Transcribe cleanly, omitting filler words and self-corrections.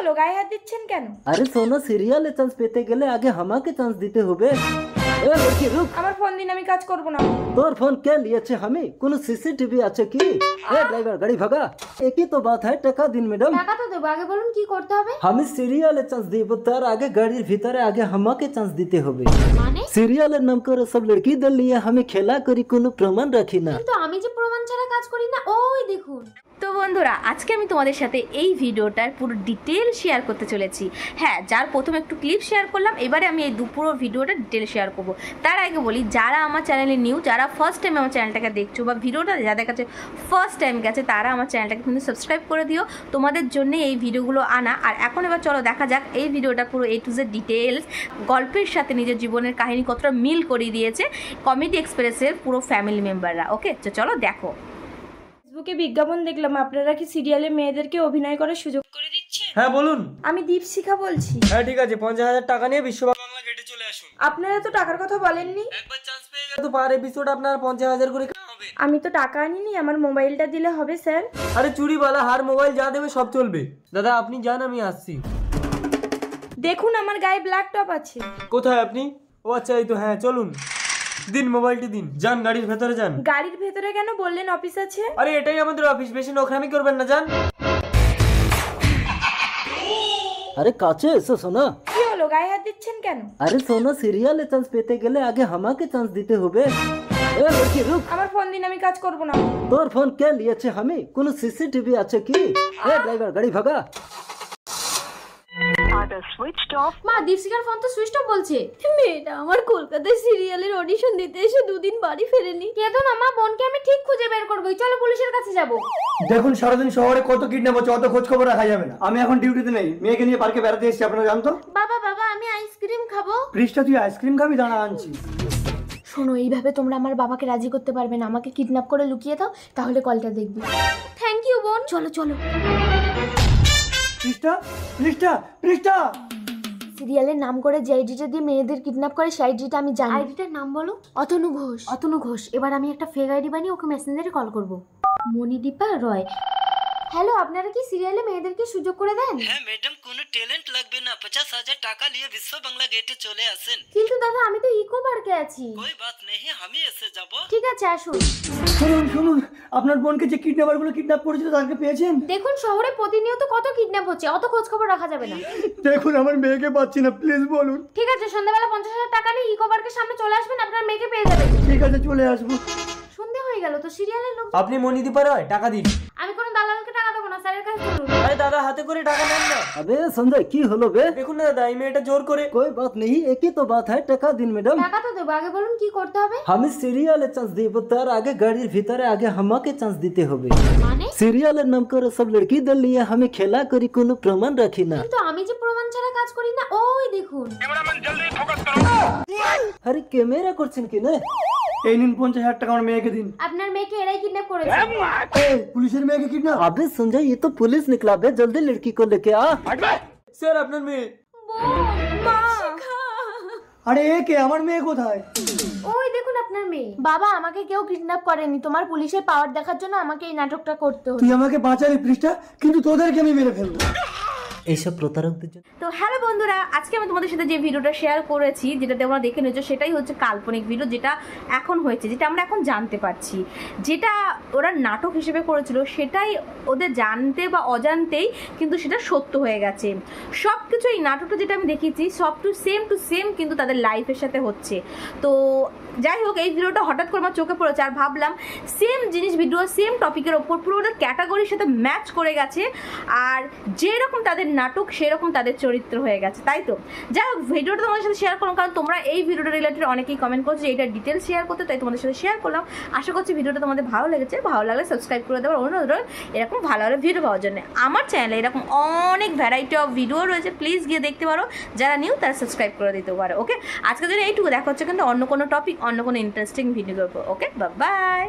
হলো, গায়ে হাত দিচ্ছেন কেন? আরে সোনা, সিরিয়ালে চান্স পেতে গেলে আগে আমাকে চান্স দিতে হবে। এ লড়কি রুক, আমার ফোন দিন, আমি কাজ করব না। তোর ফোন কে লিয়েছে? আমি কোনো সিসিটিভি আছে কি? এ ড্রাইভার, গাড়ি ভাগা। একই তো বাত হয়, টাকা দিন ম্যাডাম। টাকা তো দেবো, আগে বলুন কি করতে হবে। আমি সিরিয়ালে চান্স দিব, তার আগে গাড়ির ভিতরে আগে আমাকে চান্স দিতে হবে। মানে সিরিয়ালের নাম করে সব লড়কিদের নিয়ে আমি খেলা করি, কোনো প্রমাণ রাখি না। কিন্তু আমি যে প্রমাণ ছাড়া কাজ করি না। ওই দেখুন। তো বন্ধুরা, আজকে আমি তোমাদের সাথে এই ভিডিওটার পুরো ডিটেল শেয়ার করতে চলেছি। হ্যাঁ, যার প্রথমে একটু ক্লিপ শেয়ার করলাম, এবারে আমি এই পুরো ভিডিওটা ডিটেল শেয়ার করব। তার আগে বলি, যারা আমার চ্যানেলে নিউ, যারা ফার্স্ট টাইম আমার চ্যানেলটাকে দেখছো বা ভিডিওটা যাদের কাছে ফার্স্ট টাইম গেছে, তারা আমার চ্যানেলটাকে কিন্তু সাবস্ক্রাইব করে দিও। তোমাদের জন্য এই ভিডিওগুলো আনা। আর এখন এবার চলো দেখা যাক এই ভিডিওটা পুরো A to Z ডিটেলস, গল্পের সাথে নিজের জীবনের কাহিনী কতটা মিল করিয়ে দিয়েছে কমেডি এক্সপ্রেসের পুরো ফ্যামিলি মেম্বাররা। ওকে, তো চলো দেখো। ফেসবুকে বিজ্ঞাপন দেখলাম, আপনারা কি সিরিয়ালে মেয়েদেরকে অভিনয় করার সুযোগ করে দিচ্ছেন? হ্যাঁ বলুন। আমি দীপশিখা বলছি। হ্যাঁ ঠিক আছে, 50,000 টাকা নিয়ে বিশ্ব বাংলা গেটে চলে আসুন। আপনারা তো টাকার কথা বলেননি। একবার চান্স পেয়ে গেলে তো পার এপিসোড আপনার 50,000 করে হবে। আমি তো টাকা আনিনি, আমার মোবাইলটা দিলে হবে স্যার। আরে চুরিওয়ালা হার মোবাইল যা দেবে সব চলবে। দাদা আপনি যান, আমি আসছি। দেখুন আমার গায়ে ব্ল্যাক টপ আছে। কোথায় আপনি? ও আচ্ছা, এই তো। হ্যাঁ চলুন, দিন মোবাইলটি দিন, যান গাড়ির ভেতরে যান। গাড়ির ভেতরে কেন? বললেন অফিস আছে। আরে এটাই আমাদের অফিস, বেশি নোংরামি করবেন না, যান। আরে কাছে এসো সোনা। কি হলো, গায়ে হাত দিচ্ছেন কেন? আরে সোনা, সিরিয়ালে চান্স পেতে গেলে আগে আমাকে চান্স দিতে হবে। এ লড়কি রুক, আমার ফোন দিন, আমি কাজ করব না। তোর ফোন কে লিয়েছে? আমি কোনো সিসিটিভি আছে কি? এ ড্রাইভার, গাড়ি ভাগা। মা, দীপশিকার ফোন তো সুইচ অফ বলছে। মেয়েটা আমার কলকাতায় সিরিয়ালের অডিশন দিতে এসে 2 দিন বাড়ি ফেরেনি। কেঁদো না মা, বোনকে আমি ঠিক খুঁজে বের করবো। চলো পুলিশের কাছে যাবো। দেখুন, সারাদিন শহরে কত কিডন্যাপ হচ্ছে, অত খোঁজ খবর রাখা যাবে না। আমি এখন ডিউটিতে নেই, মেয়েকে নিয়ে পার্কে বেড়াতে এসেছি, আপনারা জানতো। বাবা বাবা, আমি আইসক্রিম খাবো। পৃষ্ঠা, তুই আইসক্রিম খাবি? দাঁড়া আনছি। শোনো, এইভাবে তোমরা আমার বাবাকে রাজি করতে পারবে না। আমাকে কিডন্যাপ করে লুকিয়ে দাও, তাহলে কলটা দেখবি। থ্যাংক ইউ বোন। চলো চলো। পৃষ্ঠা, পৃষ্ঠা, পৃষ্ঠা। সিরিয়ালের নাম করে যে আইডিটা দিয়ে মেয়েদের কিডন্যাপ করে, সেই আইডিটা আমি জানি। আইডিটার নাম বলো। অতনু ঘোষ। অতনু ঘোষ। এবার আমি একটা ফেক আইডি বানিয়ে ওকে মেসেঞ্জারে কল করব। মণিদীপা রয়। হ্যালো, আপনারা কি সিরিয়ালে মেয়েদেরকে সুযোগ করে দেন? হ্যাঁ ম্যাডাম, কোনো ট্যালেন্ট লাগবে না, 50,000 টাকা নিয়ে বিশ্ব বাংলা গেটে চলে আসেন। কিন্তু দাদা, আমি তো ইকো পার্কে আছি। কোই বাত নেই, আমি এসে যাব। ঠিক আছে, আসুন। শুনুন শুনুন, আপনার বোনকে যে কিডন্যাপার গুলো কিডন্যাপ করেছিল তাকে পেয়েছেন? দেখুন, শহরে প্রতিনিয়ত কত কিডন্যাপ হচ্ছে, অত খোঁজ খবর রাখা যাবে না। দেখুন, আমার মেয়েকে পাচ্ছি না, প্লিজ বলুন। ঠিক আছে, সন্ধ্যাবেলা 50,000 টাকা নিয়ে ইকো পার্কের সামনে চলে আসবেন, আপনার মেয়েকে পেয়ে যাবেন। ঠিক আছে, চলে আসবো। সন্ধে হয়ে গেল তো, সিরিয়ালের লোক। আপনি মণিদীপা রয়, টাকা দিন। আমি কোনো দালালকে টাকা দেবো না, স্যারের কাছে চলুন। আরে দাদা, হাতে করে টাকা নেন না। अबे संजय, কি হলো বে? দেখুন না দাদা, এই মেয়েটা জোর করে। कोई बात नहीं, एक ही तो बात है, টাকা দিন ম্যাডাম। টাকা তো দেবো, আগে বলুন কি করতে হবে। আমি সিরিয়ালে চান্স দিব, তার আগে গাড়ির ভিতরে আগে আমাকে চান্স দিতে হবে। মানে? সিরিয়ালের নাম করে সব লড়কিদের নিয়ে আমি খেলা করি, কোনো প্রমাণ রাখি না। কিন্তু আমি যে প্রমাণ ছাড়া কাজ করি না। ওই দেখুন। আরে ক্যামেরা করছেন কি না? এই নিন 50,000 টাকা, আমার মেয়েকে দিন। আপনার মেয়েকে এরাই কিডন্যাপ করেছে। এই, পুলিশের মেয়েকে কিডন্যাপ? अबे संजय, ये तो पुलिस निकला बे, जल्दी लड़की को लेके आ। স্যার আপনার মেয়ে। আরে এ কে? আমার মেয়ে কোথায়? ওই দেখুন আপনার মেয়ে। বাবা, আমাকে কেউ কিডন্যাপ করেনি, তোমার পুলিশের পাওয়ার দেখার জন্য আমাকে এই নাটকটা করতে হলো। তুই আমাকে বাঁচালি পৃষ্ঠা, কিন্তু তোদেরকে আমি মেরে ফেলবো। এইসব প্রতারকদের জন্য। তো হ্যালো বন্ধুরা, আজকে আমি তোমাদের সাথে যে ভিডিওটা শেয়ার করেছি, যেটা তোমরা দেখে নিয়েছো, সেটাই হচ্ছে কাল্পনিক ভিডিও, যেটা এখন হয়েছে, যেটা আমরা এখন জানতে পারছি। যেটা ওরা নাটক হিসেবে করেছিল, সেটাই ওদের জানতে বা অজান্তেই কিন্তু সেটা সত্য হয়ে গেছে। সব কিছু এই নাটকটা যেটা আমি দেখেছি, সব টু সেম কিন্তু তাদের লাইফের সাথে হচ্ছে। তো যাই হোক, এই ভিডিওটা হঠাৎ করে আমার চোখে পড়েছে, আর ভাবলাম সেম জিনিস, ভিডিও সেম টপিকের ওপর পুরো ওদের ক্যাটাগরির সাথে ম্যাচ করে গেছে, আর যেরকম তাদের নাটক সেরকম তাদের চরিত্র হয়ে গেছে, তাই তো। যাই হোক, ভিডিওটা তোমাদের সাথে শেয়ার করলাম, কারণ তোমরা এই ভিডিওটা রিলেটেড অনেকেই কমেন্ট করছো যে এটা ডিটেলস শেয়ার করতে, তাই তোমাদের সাথে শেয়ার করলাম। আশা করছি ভিডিওটা তোমাদের ভালো লেগেছে। ভালো লাগলে সাবস্ক্রাইব করে দেওয়ার অনুরোধ রইল, এরকম ভালো ভালো ভিডিও পাওয়ার জন্য। আমার চ্যানেলে এরকম অনেক ভ্যারাইটি অফ ভিডিও রয়েছে, প্লিজ গিয়ে দেখতে পারো। যারা নিউ তারা সাবস্ক্রাইব করে দিতে পারো। ওকে, আজকের জন্য এইটুকু, দেখা হচ্ছে কিন্তু অন্য কোনো টপিক, অন্য কোনো ইন্টারেস্টিং ভিডিও করবো। ওকে, বাই।